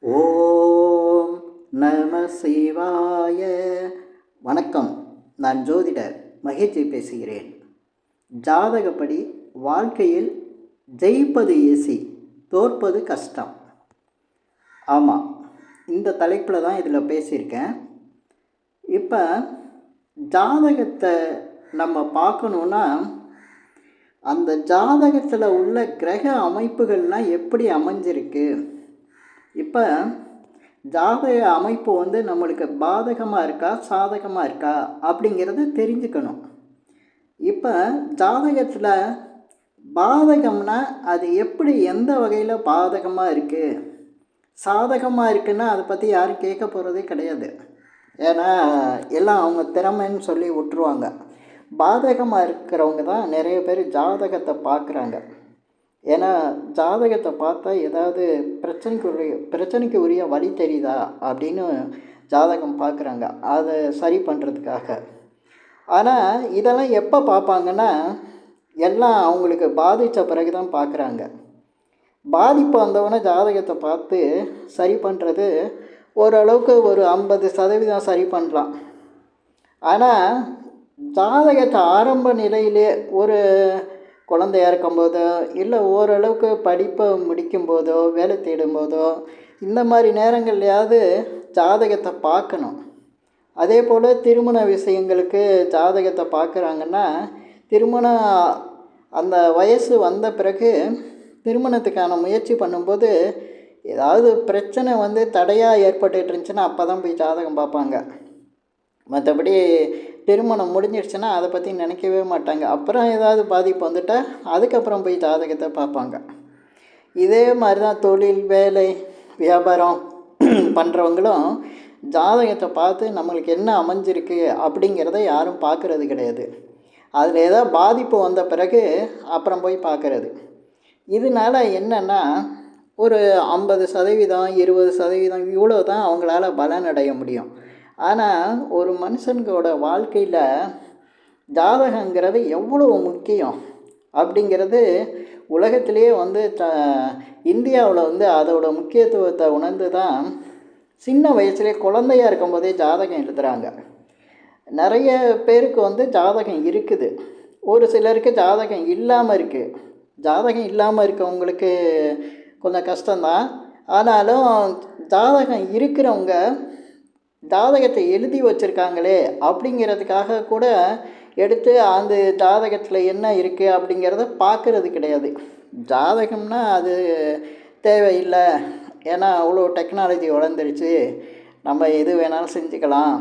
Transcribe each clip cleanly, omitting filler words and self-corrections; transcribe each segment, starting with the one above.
ஓம் நம சிவாய. வணக்கம். நான் ஜோதிடர் மகேஜி பேசுகிறேன். ஜாதகப்படி வாழ்க்கையில் ஜெயிப்பது ஈஸி, தோற்பது கஷ்டம். ஆமாம், இந்த தலைப்பில் தான் இதில் பேசியிருக்கேன். இப்போ ஜாதகத்தை நம்ம பார்க்கணுன்னா அந்த ஜாதகத்தில் உள்ள கிரக அமைப்புகள்லாம் எப்படி அமைஞ்சிருக்கு. இப்போ ஜாதக அமைப்பு நம்மளுக்கு பாதகமாக இருக்கா சாதகமாக இருக்கா அப்படிங்கிறத தெரிஞ்சுக்கணும். இப்போ ஜாதகத்தில் பாதகம்னா அது எப்படி எந்த வகையில் பாதகமாக இருக்குது, சாதகமாக இருக்குன்னா அதை பற்றி யாரும் கேட்க போகிறதே கிடையாது. ஏன்னா எல்லாம் அவங்க திறமைன்னு சொல்லி விட்டுருவாங்க. பாதகமாக இருக்கிறவங்க தான் நிறைய பேர் ஜாதகத்தை பார்க்குறாங்க. ஏன்னா ஜாதகத்தை பார்த்தா ஏதாவது பிரச்சனைக்கு உரிய வழி தெரியுதா அப்படின்னு ஜாதகம் பார்க்குறாங்க, அதை சரி பண்ணுறதுக்காக. ஆனால் இதெல்லாம் எப்போ பார்ப்பாங்கன்னா எல்லாம் அவங்களுக்கு பாதித்த பிறகு தான் பார்க்குறாங்க. பாதிப்பு வந்தவொடனே ஜாதகத்தை பார்த்து சரி பண்ணுறது ஓரளவுக்கு ஒரு 50% சரி பண்ணலாம். ஆனால் ஜாதகத்தை ஆரம்ப நிலையிலே ஒரு குழந்தையாக இருக்கும்போதோ இல்லை ஓரளவுக்கு படிப்பை முடிக்கும்போதோ வேலை தேடும்போதோ இந்த மாதிரி நேரங்கள்லையாவது ஜாதகத்தை பார்க்கணும். அதே போல் திருமண விஷயங்களுக்கு ஜாதகத்தை பார்க்குறாங்கன்னா திருமணம் அந்த வயசு வந்த பிறகு திருமணத்துக்கான முயற்சி பண்ணும்போது ஏதாவது பிரச்சனை தடையாக ஏற்பட்டுட்டு இருந்துச்சுன்னா அப்போ தான் போய் ஜாதகம் பார்ப்பாங்க. மற்றபடி திருமணம் முடிஞ்சிடுச்சுன்னா அதை பற்றி நினைக்கவே மாட்டாங்க. அப்புறம் ஏதாவது பாதிப்பு வந்துட்டால் அதுக்கப்புறம் போய் ஜாதகத்தை பார்ப்பாங்க. இதே மாதிரி தான் தொழில் வேலை வியாபாரம் பண்ணுறவங்களும் ஜாதகத்தை பார்த்து நம்மளுக்கு என்ன அமைஞ்சிருக்கு அப்படிங்கிறத யாரும் பார்க்குறது கிடையாது. அதில் ஏதாவது பாதிப்பு வந்த பிறகு அப்புறம் போய் பார்க்குறது. இதனால் என்னென்னா ஒரு 50% 20% இவ்வளோ தான் அவங்களால பலனடைய முடியும். ஆனால் ஒரு மனுஷனோட வாழ்க்கையில் ஜாதகங்கிறது எவ்வளோ முக்கியம் அப்படிங்கிறது உலகத்திலேயே இந்தியாவில் அதோட முக்கியத்துவத்தை உணர்ந்து தான் சின்ன வயசுலேயே குழந்தையாக இருக்கும்போதே ஜாதகம் எழுதுகிறாங்க. நிறைய பேருக்கு ஜாதகம் இருக்குது, ஒரு சிலருக்கு ஜாதகம் இல்லாமல் இருக்குது. ஜாதகம் இல்லாமல் இருக்கவங்களுக்கு கொஞ்சம் கஷ்டம்தான். ஆனாலும் ஜாதகம் இருக்கிறவங்க ஜாதகத்தை எழுதி வச்சுருக்காங்களே அப்படிங்கிறதுக்காக கூட எடுத்து அந்த ஜாதகத்தில் என்ன இருக்குது அப்படிங்கிறத பார்க்குறது கிடையாது. ஜாதகம்னா அது தேவையில்லை, ஏன்னா அவ்வளோ டெக்னாலஜி வளர்ந்துருச்சு, நம்ம எது வேணாலும் செஞ்சுக்கலாம்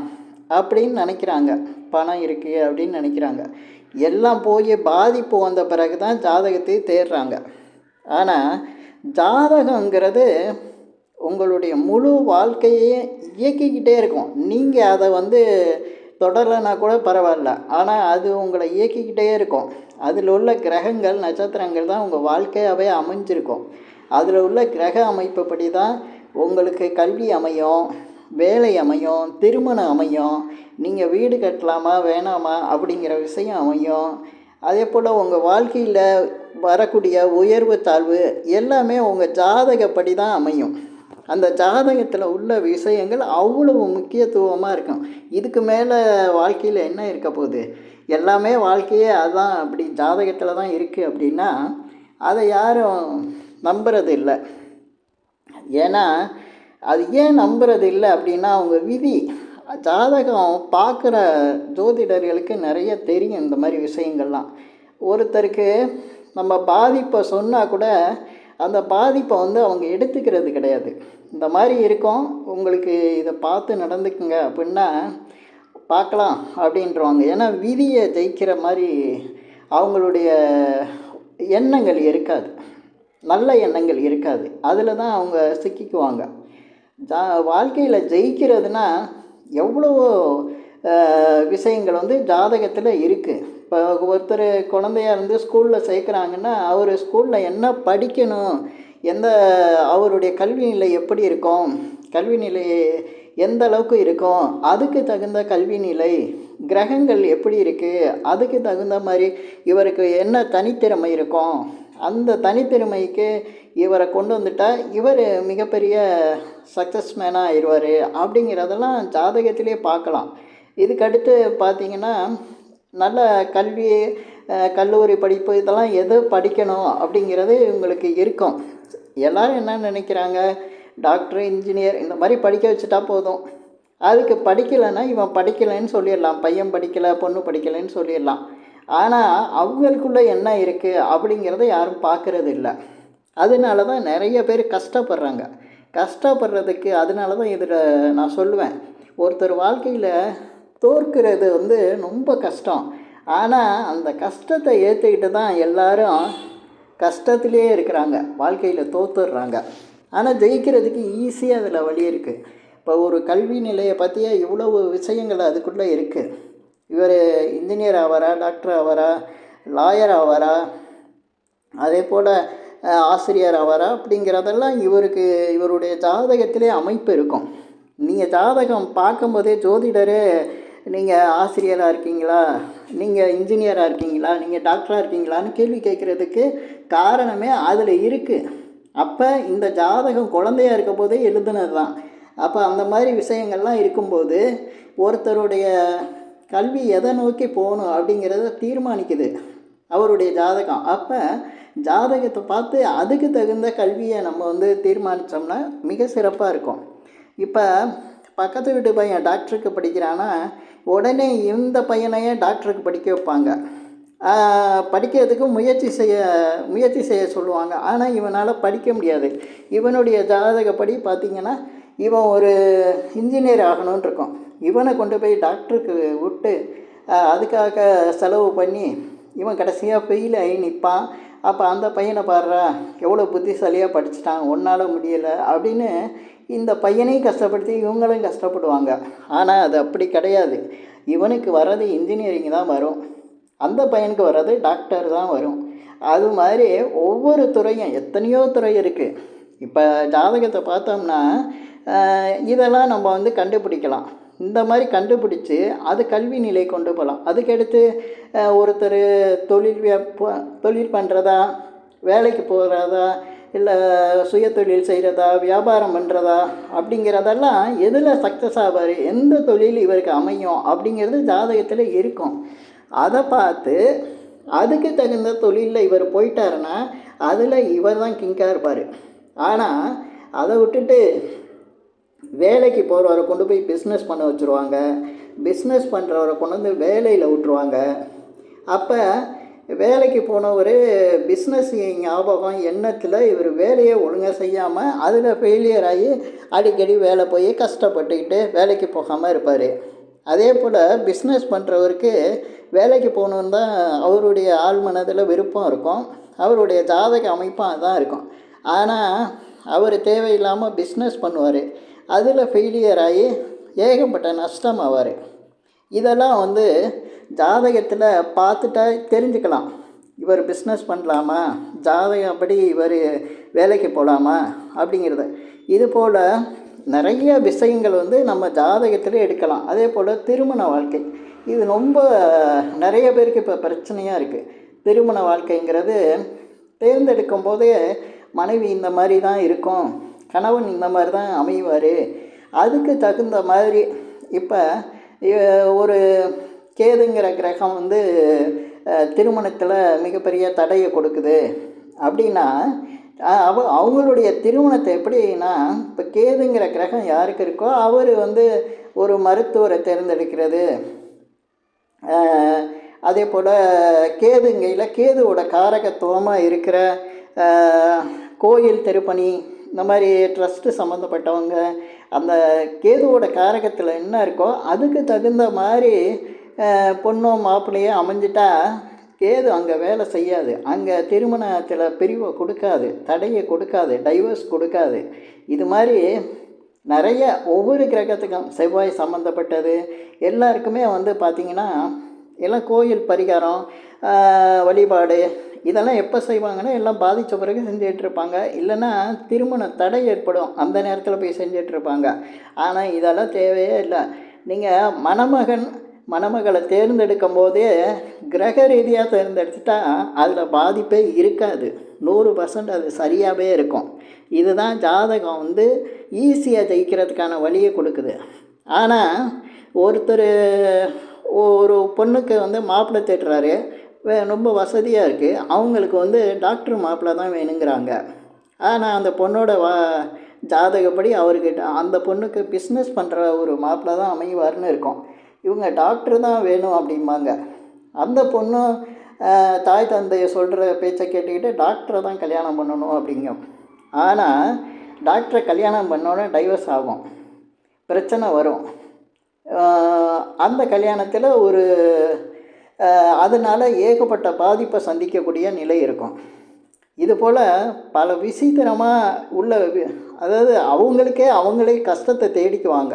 அப்படின்னு நினைக்கிறாங்க. பணம் இருக்குது அப்படின்னு நினைக்கிறாங்க. எல்லாம் போய் பாதிப்பு வந்த பிறகு தான் ஜாதகத்தை தேடுறாங்க. ஆனால் ஜாதகங்கிறது உங்களுடைய முழு வாழ்க்கையே இயக்கிக்கிட்டே இருக்கும். நீங்கள் அதை தொடரலைன்னா கூட பரவாயில்ல, ஆனால் அது உங்களை இயக்கிக்கிட்டே இருக்கும். அதில் உள்ள கிரகங்கள் நட்சத்திரங்கள் தான் உங்கள் வாழ்க்கையாகவே அமைஞ்சிருக்கும். அதில் உள்ள கிரக அமைப்புப்படி தான் உங்களுக்கு கல்வி அமையும், வேலை அமையும், திருமணம் அமையும், நீங்கள் வீடு கட்டலாமா வேணாமா அப்படிங்கிற விஷயம் அமையும். அதே போல் உங்கள் வாழ்க்கையில் வரக்கூடிய உயர்வு தாழ்வு எல்லாமே உங்கள் ஜாதகப்படி தான் அமையும். அந்த ஜாதகத்தில் உள்ள விஷயங்கள் அவ்வளவு முக்கியத்துவமாக இருக்கும். இதுக்கு மேலே வாழ்க்கையில் என்ன இருக்க போகுது? எல்லாமே வாழ்க்கையே அதுதான், அப்படி ஜாதகத்தில் தான் இருக்குது அப்படின்னா அதை யாரும் நம்புறது இல்லை. ஏன்னா அது ஏன் நம்புறது இல்லை அப்படின்னா அவங்க விதி. ஜாதகம் பார்க்குற ஜோதிடர்களுக்கு நிறைய தெரியும் இந்த மாதிரி விஷயங்கள்லாம். ஒருத்தருக்கு நம்ம பாதிப்பை சொன்னால் கூட அந்த பாதிப்பை அவங்க எடுத்துக்கிறது கிடையாது. இந்த மாதிரி இருக்கும், உங்களுக்கு இதை பார்த்து நடந்துக்குங்க அப்படின்னா பார்க்கலாம் அப்படின்றவாங்க. ஏன்னா விதியை ஜெயிக்கிற மாதிரி அவங்களுடைய எண்ணங்கள் இருக்காது, நல்ல எண்ணங்கள் இருக்காது. அதில் தான் அவங்க சிக்கிக்குவாங்க. வாழ்க்கையில் ஜெயிக்கிறதுனா எவ்வளவோ விஷயங்கள் ஜாதகத்தில் இருக்குது. இப்போ ஒருத்தர் குழந்தையாக இருந்து ஸ்கூலில் சேர்க்குறாங்கன்னா அவர் ஸ்கூலில் என்ன படிக்கணும், அவருடைய கல்வி நிலை எப்படி இருக்கும், கல்வி நிலை எந்த அளவுக்கு இருக்கும், அதுக்கு தகுந்த கல்வி நிலை கிரகங்கள் எப்படி இருக்குது, அதுக்கு தகுந்த மாதிரி இவருக்கு என்ன தனித்திறமை இருக்கும், அந்த தனித்திறமைக்கு இவரை கொண்டு வந்துட்டால் இவர் மிகப்பெரிய சக்ஸஸ் மேனாக ஆயிடுவார் அப்படிங்கிறதெல்லாம் ஜாதகத்திலே பார்க்கலாம். இதுக்கடுத்து பார்த்திங்கன்னா நல்ல கல்வி, கல்லூரி படிப்பு இதெல்லாம் எது படிக்கணும் அப்படிங்கிறது இவங்களுக்கு இருக்கும். எல்லோரும் என்ன நினைக்கிறாங்க, டாக்டர் இன்ஜினியர் இந்த மாதிரி படிக்க வச்சுட்டா போதும். அதுக்கு படிக்கலைன்னா இவன் படிக்கலைன்னு சொல்லிடலாம், பையன் படிக்கலை பொண்ணு படிக்கலைன்னு சொல்லிடலாம். ஆனால் அவங்களுக்குள்ளே என்ன இருக்குது அப்படிங்கிறத யாரும் பார்க்குறது இல்லை. அதனால தான் நிறைய பேர் கஷ்டப்படுறாங்க. கஷ்டப்படுறதுக்கு அதனால தான் இதில் நான் சொல்லுவேன், ஒருத்தர் வாழ்க்கையில் தோற்கிறது ரொம்ப கஷ்டம். ஆனால் அந்த கஷ்டத்தை ஏற்றுக்கிட்டு தான் எல்லோரும் கஷ்டத்திலே இருக்கிறாங்க, வாழ்க்கையில் தோற்றுடுறாங்க. ஆனால் ஜெயிக்கிறதுக்கு ஈஸியாக அதில் வழி இருக்குது. இப்போ ஒரு கல்வி நிலையை பற்றிய இவ்வளவு விஷயங்கள் அதுக்குள்ளே இருக்குது. இவர் இன்ஜினியர் ஆவாரா, டாக்டர் ஆவாரா, லாயர் ஆவாரா, அதே போல் ஆசிரியர் ஆவாரா அப்படிங்கிறதெல்லாம் இவருடைய ஜாதகத்திலே அமைப்பு இருக்கும். நீங்கள் ஜாதகம் பார்க்கும்போதே ஜோதிடரே நீங்கள் ஆசிரியராக இருக்கீங்களா, நீங்கள் இன்ஜினியராக இருக்கீங்களா, நீங்கள் டாக்டராக இருக்கீங்களான்னு கேள்வி கேட்குறதுக்கு காரணமே அதில் இருக்குது. அப்போ இந்த ஜாதகம் குழந்தையாக இருக்க போதே எழுதுனது தான். அப்போ அந்த மாதிரி விஷயங்கள்லாம் இருக்கும்போது ஒருத்தருடைய கல்வி எதை நோக்கி போகணும் அப்படிங்கிறத தீர்மானிக்குது அவருடைய ஜாதகம். அப்போ ஜாதகத்தை பார்த்து அதுக்கு தகுந்த கல்வியை நம்ம தீர்மானித்தோம்னா மிக சிறப்பாக இருக்கும். இப்போ பக்கத்து வீட்டு பையன் டாக்டருக்கு படிக்கிறான்னா உடனே இந்த பையனையே டாக்டருக்கு படிக்க வைப்பாங்க, படிக்கிறதுக்கு முயற்சி செய்ய சொல்லுவாங்க. ஆனால் இவனால் படிக்க முடியாது. இவனுடைய ஜாதகப்படி பார்த்திங்கன்னா இவன் ஒரு இன்ஜினியர் ஆகணும்னு இருக்கும். இவனை கொண்டு போய் டாக்டருக்கு விட்டு அதுக்காக செலவு பண்ணி இவன் கடைசியாக ஃபெயில் ஆகி நிற்பான். அப்போ அந்த பையனை பாடுறா எவ்வளோ புத்திசாலியாக படிச்சிட்டான், ஒன்றால் முடியலை அப்படின்னு இந்த பையனையும் கஷ்டப்படுத்தி இவங்களும் கஷ்டப்படுவாங்க. ஆனால் அது அப்படி கிடையாது. இவனுக்கு வர்றது இன்ஜினியரிங் தான் வரும், அந்த பையனுக்கு வர்றது டாக்டர் தான் வரும். அது மாதிரி ஒவ்வொரு துறையும் எத்தனையோ துறை இருக்குது. இப்போ ஜாதகத்தை பார்த்தோம்னா இதெல்லாம் நம்ம கண்டுபிடிக்கலாம். இந்த மாதிரி கண்டுபிடிச்சி அது கல்வி நிலை கொண்டு போகலாம். அதுக்கடுத்து ஒருத்தர் தொழில் பண்ணுறதா, வேலைக்கு போகிறதா, இல்லை சுயதொழில் செய்கிறதா, வியாபாரம் பண்ணுறதா அப்படிங்கிறதெல்லாம் எதில் சக்ஸஸ் ஆவார், எந்த தொழில் இவருக்கு அமையும் அப்படிங்கிறது ஜாதகத்தில் இருக்கும். அதை பார்த்து அதுக்கு தகுந்த தொழிலில் இவர் போயிட்டாருன்னா அதில் இவர் தான் கிங்காக இருப்பார். ஆனால் அதை விட்டுட்டு வேலைக்கு போகிறவரை கொண்டு போய் பிஸ்னஸ் பண்ண வச்சுருவாங்க, பிஸ்னஸ் பண்ணுறவரை கொண்டு வந்து வேலையில் விட்டுருவாங்க. அப்போ வேலைக்கு போனவர் பிஸ்னஸ் ஞாபகம் எண்ணத்தில் இவர் வேலையை ஒழுங்காக செய்யாமல் அதில் ஃபெயிலியர் ஆகி அடிக்கடி வேலை போய் கஷ்டப்பட்டுக்கிட்டு வேலைக்கு போகாமல் இருப்பார். அதே போல் பிஸ்னஸ் பண்ணுறவருக்கு வேலைக்கு போகணுன்னு தான் அவருடைய ஆள் மனதில் விருப்பம் இருக்கும், அவருடைய ஜாதக அமைப்பும் அதுதான் இருக்கும். ஆனால் அவர் தேவையில்லாமல் பிஸ்னஸ் பண்ணுவார், அதில் ஃபெயிலியர் ஆகி ஏகப்பட்ட நஷ்டம் ஆவார். இதெல்லாம் ஜாதகத்தில் பார்த்துட்டா தெரிஞ்சுக்கலாம், இவர் பிஸ்னஸ் பண்ணலாமா, ஜாதகப்படி இவர் வேலைக்கு போகலாமா அப்படிங்கிறத. இதுபோல் நிறைய விஷயங்கள் நம்ம ஜாதகத்தில் எடுக்கலாம். அதே போல் திருமண வாழ்க்கை, இது ரொம்ப நிறைய பேருக்கு இப்போ பிரச்சனையாக இருக்குது. திருமண வாழ்க்கைங்கிறது தேர்ந்தெடுக்கும் போதே மனைவி இந்த மாதிரி தான் இருக்கும், கணவன் இந்த மாதிரி தான் அமைவார், அதுக்கு தகுந்த மாதிரி. இப்போ ஒரு கேதுங்கிற கிரகம் திருமணத்தில் மிகப்பெரிய தடையை கொடுக்குது அப்படின்னா அவங்களுடைய திருமணத்தை எப்படின்னா, இப்போ கேதுங்கிற கிரகம் யாருக்கு இருக்கோ அவர் ஒரு மருத்துவரை தேர்ந்தெடுக்கிறது. அதே போல் கேதுங்கையில் கேதுவோட காரகத்துவமாக இருக்கிற கோயில் திருப்பணி இந்த மாதிரி ட்ரஸ்ட்டு சம்மந்தப்பட்டவங்க அந்த கேதுவோட காரகத்தில் என்ன இருக்கோ அதுக்கு தகுந்த மாதிரி பொண்ணோ மாப்பிள்ளையோ அமைஞ்சிட்டா கேது அங்கே வேலை செய்யாது, அங்கே திருமணத்தில் பிரிவை கொடுக்காது, தடையை கொடுக்காது, டைவர்ஸ் கொடுக்காது. இது மாதிரி நிறைய ஒவ்வொரு கிரகத்துக்கும் செவ்வாய் சம்மந்தப்பட்டது எல்லாருக்குமே பார்த்திங்கன்னா எல்லாம் கோயில் பரிகாரம் வழிபாடு இதெல்லாம் எப்போ செய்வாங்கன்னா எல்லாம் பாதித்த பிறகு செஞ்சிட்ருப்பாங்க, இல்லைன்னா திருமண தடை ஏற்படும் அந்த நேரத்தில் போய் செஞ்சிட்ருப்பாங்க. ஆனால் இதெல்லாம் தேவையே இல்லை. நீங்கள் மணமகன் மணமகளை தேர்ந்தெடுக்கும் போதே கிரக ரீதியாக தேர்ந்தெடுத்துட்டா அதில் பாதிப்பே இருக்காது. 100% அது சரியாகவே இருக்கும். இதுதான் ஜாதகம் வந்து ஈஸியாக ஜெயிக்கிறதுக்கான வழியை கொடுக்குது. ஆனால் ஒருத்தர் ஒரு பொண்ணுக்கு வந்து மாப்பிள்ளை தேடுறாரு, ரொம்ப வசதியாக இருக்குது, அவங்களுக்கு வந்து டாக்டர் மாப்பிள்ளை தான் வேணுங்கிறாங்க. ஆனால் அந்த பொண்ணோட ஜாதகப்படி அவர்கிட்ட அந்த பொண்ணுக்கு பிஸ்னஸ் பண்ணுற ஒரு மாப்பிள்ளை தான் அமைவார்னு இருக்கும். இவங்க டாக்டர் தான் வேணும் அப்படிம்பாங்க. அந்த பொண்ணு தாய் தந்தையை சொல்கிற பேச்சை கேட்டுக்கிட்டு டாக்டரை தான் கல்யாணம் பண்ணணும் அப்படிங்க. ஆனால் டாக்டரை கல்யாணம் பண்ணோன்னே டைவர்ஸ் ஆகும், பிரச்சனை வரும். அந்த கல்யாணத்தில் அதனால் ஏகப்பட்ட பாதிப்பை சந்திக்கக்கூடிய நிலை இருக்கும். இதுபோல் பல விசித்திரமாக அதாவது அவங்களே கஷ்டத்தை தேடிக்குவாங்க.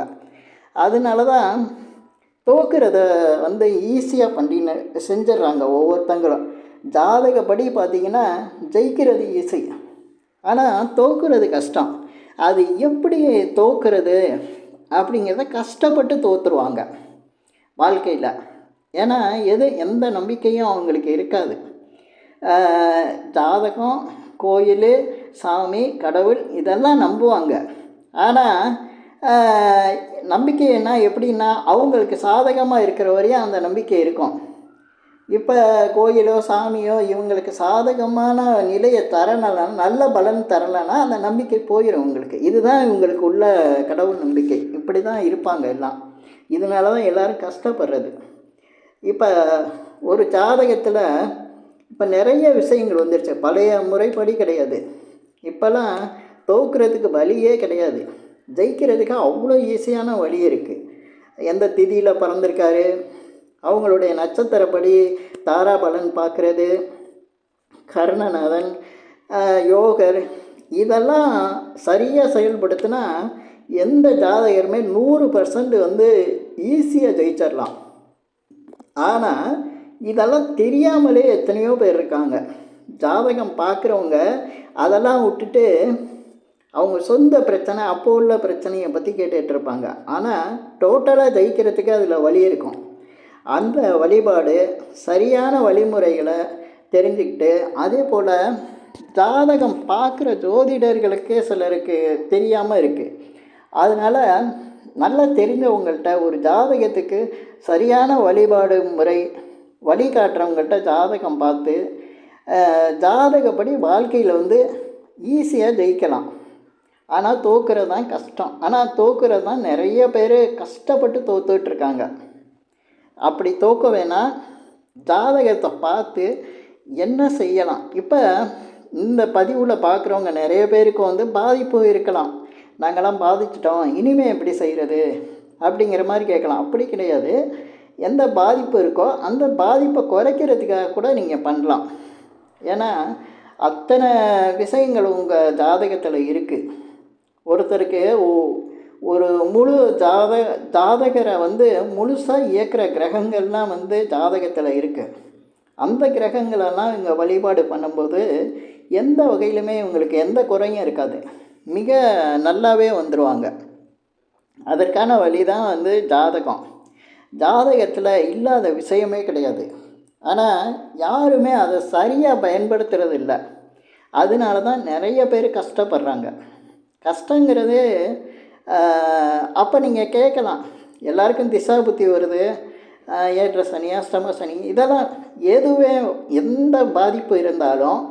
அதனால தான் தோக்கிறத வந்து ஈஸியாக செஞ்சிட்றாங்க ஒவ்வொருத்தங்களும். ஜாதகப்படி பார்த்திங்கன்னா ஜெயிக்கிறது ஈஸி, ஆனால் தோக்குறது கஷ்டம். அது எப்படி தோக்குறது அப்படிங்கிறத கஷ்டப்பட்டு தோற்றுருவாங்க வாழ்க்கையில். ஏன்னா எந்த நம்பிக்கையும் அவங்களுக்கு இருக்காது. ஜாதகம், கோயில், சாமி, கடவுள் இதெல்லாம் நம்புவாங்க. ஆனால் நம்பிக்கை எப்படின்னா அவங்களுக்கு சாதகமாக இருக்கிற வரையும் அந்த நம்பிக்கை இருக்கும். இப்போ கோயிலோ சாமியோ இவங்களுக்கு சாதகமான நிலையை தரலைன்னா, நல்ல பலன் தரலைன்னா அந்த நம்பிக்கை போயிடும் உங்களுக்கு. இதுதான் இவங்களுக்கு உள்ள கடவுள் நம்பிக்கை. இப்படி தான் இருப்பாங்க எல்லாம். இதனால தான் எல்லோரும் கஷ்டப்படுறது. இப்போ ஒரு ஜாதகத்தில் இப்போ நிறைய விஷயங்கள் வந்துருச்சு. பழைய முறைப்படி கிடையாது. இப்போல்லாம் தோக்குறதுக்கு வழியே கிடையாது, ஜெயிக்கிறதுக்கு அவ்வளோ ஈஸியான வழி இருக்குது. எந்த திதியில் பிறந்திருக்காரு, அவங்களுடைய நட்சத்திரப்படி தாராபலன் பார்க்குறது, கர்ணநாதன், யோகர், இதெல்லாம் சரியாக செயல்படுத்தினா எந்த ஜாதகருமே 100% வந்து ஈஸியாக ஜெயிச்சிடலாம். ஆனால் இதெல்லாம் தெரியாமலே எத்தனையோ பேர் இருக்காங்க. ஜாதகம் பார்க்குறவங்க அதெல்லாம் விட்டுட்டு அவங்க சொந்த பிரச்சனை, அப்போ உள்ள பிரச்சனையை பற்றி கேட்டுட்ருப்பாங்க. ஆனால் டோட்டலாக ஜெயிக்கிறதுக்கு அதில் வழி இருக்கும். அந்த வழிபாடு, சரியான வழிமுறைகளை தெரிஞ்சுக்கிட்டு, அதே போல் ஜாதகம் பார்க்குற ஜோதிடர்களுக்கே சிலருக்கு தெரியாமல் இருக்குது. அதனால் நல்லா தெரிஞ்சவங்கள்ட்ட ஒரு ஜாதகத்துக்கு சரியான வழிபாடு முறை வழிகாட்டுறவங்கள்ட்ட ஜாதகம் பார்த்து ஜாதகப்படி வாழ்க்கையில் வந்து ஈஸியாக ஜெயிக்கலாம். ஆனால் தோக்குறது தான் கஷ்டம். ஆனால் தோக்குறது தான் நிறைய பேர் கஷ்டப்பட்டு தோத்துட்ருக்காங்க. அப்படி தோக்க வேணால் ஜாதகத்தை பார்த்து என்ன செய்யலாம். இப்போ இந்த பதிவில் பார்க்குறவங்க நிறைய பேருக்கு வந்து பாதிப்பு இருக்கலாம். நாங்களாம் பாதிச்சிட்டோம், இனிமேல் எப்படி செய்கிறது அப்படிங்கிற மாதிரி கேட்கலாம். அப்படி கிடையாது. எந்த பாதிப்பு இருக்கோ அந்த பாதிப்பை குறைக்கிறதுக்காக கூட நீங்கள் பண்ணலாம். ஏன்னா அத்தனை விஷயங்கள் உங்கள் ஜாதகத்தில் இருக்குது. ஒருத்தருக்கு ஒரு முழு ஜாதகரை வந்து முழுசாக இயக்கிற கிரகங்கள்லாம் வந்து ஜாதகத்தில் இருக்குது. அந்த கிரகங்களெல்லாம் இங்கே வழிபாடு பண்ணும்போது எந்த வகையிலுமே இவங்களுக்கு எந்த குறையும் இருக்காது, மிக நல்லாவே வந்துடுவாங்க. அதற்கான வழி தான் வந்து ஜாதகம். ஜாதகத்தில் இல்லாத விஷயமே கிடையாது. ஆனால் யாருமே அதை சரியாக பயன்படுத்துறது இல்லை. அதனால தான் நிறைய பேர் கஷ்டப்படுறாங்க. கஷ்டங்கிறது அப்போ நீங்கள் கேட்கலாம், எல்லாருக்கும் திசா புத்தி வருது, ஏற்ற சனி, அஷ்டம சனி, இதெல்லாம் எந்த பாதிப்பு இருந்தாலும்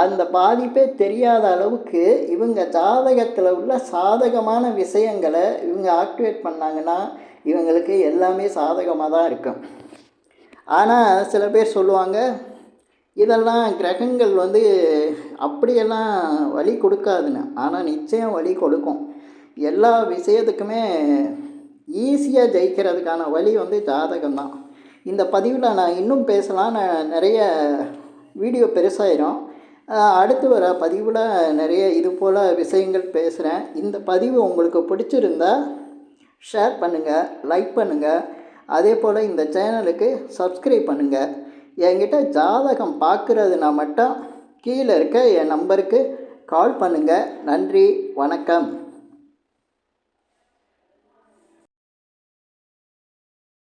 அந்த பாதிப்பே தெரியாத அளவுக்கு இவங்க ஜாதகத்தில் உள்ள சாதகமான விஷயங்களை இவங்க ஆக்டிவேட் பண்ணாங்கன்னா இவங்களுக்கு எல்லாமே சாதகமாக தான் இருக்கும். ஆனால் சில பேர் சொல்லுவாங்க, இதெல்லாம் கிரகங்கள் வந்து அப்படியெல்லாம் வழி கொடுக்காதுன்னு. ஆனால் நிச்சயம் வழி கொடுக்கும். எல்லா விஷயத்துக்குமே ஈஸியாக ஜெயிக்கிறதுக்கான வழி வந்து ஜாதகம்தான். இந்த பதிவில் நான் இன்னும் பேசலாம், நான் நிறைய வீடியோ பெருசாயிரும். அடுத்து வர பதிவில் நிறைய இது போல் விஷயங்கள் பேசுகிறேன். இந்த பதிவு உங்களுக்கு பிடிச்சிருந்தா ஷேர் பண்ணுங்கள், லைக் பண்ணுங்கள். அதே போல் இந்த சேனலுக்கு சப்ஸ்கிரைப் பண்ணுங்கள். என்கிட்ட ஜாதகம் பார்க்குறதுனா மட்டும் கீழே இருக்க என் நம்பருக்கு கால் பண்ணுங்கள். நன்றி, வணக்கம்.